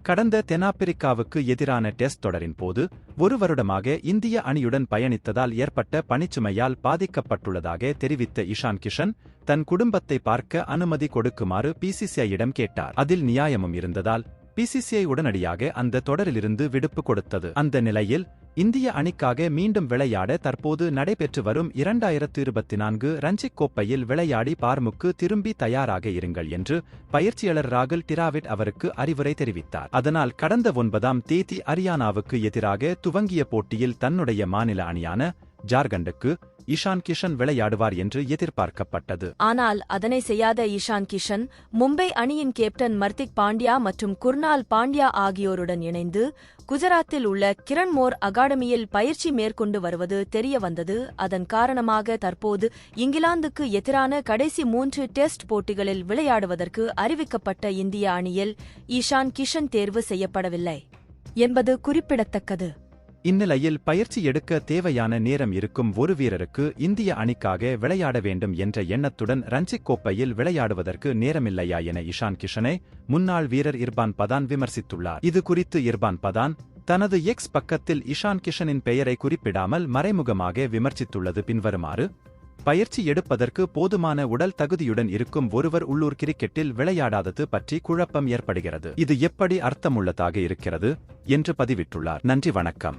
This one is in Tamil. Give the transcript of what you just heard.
கடந்த தென்னாப்பிரிக்காவுக்கு எதிரான டெஸ்ட் தொடரின் போது ஒரு வருடமாக இந்திய அணியுடன் பயணித்ததால் ஏற்பட்ட பணிச்சுமையால் பாதிக்கப்பட்டுள்ளதாக தெரிவித்த இஷான் கிஷன் தன் குடும்பத்தை பார்க்க அனுமதி கொடுக்குமாறு பிசிசிஐயிடம் கேட்டார். அதில் நியாயமும் இருந்ததால் பிசிசிஐ உடனடியாக அந்த தொடரிலிருந்து விடுப்பு கொடுத்தது. அந்த நிலையில் இந்திய அணிக்காக மீண்டும் விளையாட தற்போது நடைபெற்று வரும் 2024 ரஞ்சிக் கோப்பையில் விளையாடி பார்முக்கு திரும்பி தயாராக இருங்கள் என்று பயிற்சியாளர் ராகுல் டிராவிட் அவருக்கு அறிவுரை தெரிவித்தார். அதனால் கடந்த 9ஆம் தேதி ஹரியானாவுக்கு எதிராக துவங்கிய போட்டியில் தன்னுடைய மாநில அணியான ஜார்க்கண்டுக்கு இஷான் கிஷன் விளையாடுவார் என்று எதிர்பார்க்கப்பட்டது. ஆனால் அதனை செய்யாத இஷான் கிஷன் மும்பை அணியின் கேப்டன் மர்திக் பாண்டியா மற்றும் குர்னால் பாண்டியா ஆகியோருடன் இணைந்து குஜராத்தில் உள்ள கிரண்மோர் அகாடமியில் பயிற்சி மேற்கொண்டு வருவது தெரியவந்தது. அதன் காரணமாக தற்போது இங்கிலாந்துக்கு எதிரான கடைசி 3 டெஸ்ட் போட்டிகளில் விளையாடுவதற்கு அறிவிக்கப்பட்ட இந்திய அணியில் இஷான் கிஷன் தேர்வு செய்யப்படவில்லை என்பது குறிப்பிடத்தக்கது. இந்நிலையில் பயிற்சி எடுக்க தேவையான நேரம் இருக்கும் ஒரு வீரருக்கு இந்திய அணிக்காக விளையாட வேண்டும் என்ற எண்ணத்துடன் ரஞ்சிக் கோப்பையில் விளையாடுவதற்கு நேரமில்லையா என இஷான் கிஷனை முன்னாள் வீரர் இர்பான் பதான் விமர்சித்துள்ளார். இது குறித்து இர்பான் பதான் தனது எக்ஸ் பக்கத்தில் இஷான் கிஷனின் பெயரை குறிப்பிடாமல் மறைமுகமாக விமர்சித்துள்ளது பின்வருமாறு: பயிற்சி எடுப்பதற்கு போதுமான உடல் தகுதியுடன் இருக்கும் ஒருவர் உள்ளூர் கிரிக்கெட்டில் விளையாடாதது பற்றி குழப்பம் ஏற்படுகிறது. இது எப்படி அர்த்தமுள்ளதாக இருக்கிறது என்று பதிவிட்டுள்ளார். நன்றி, வணக்கம்.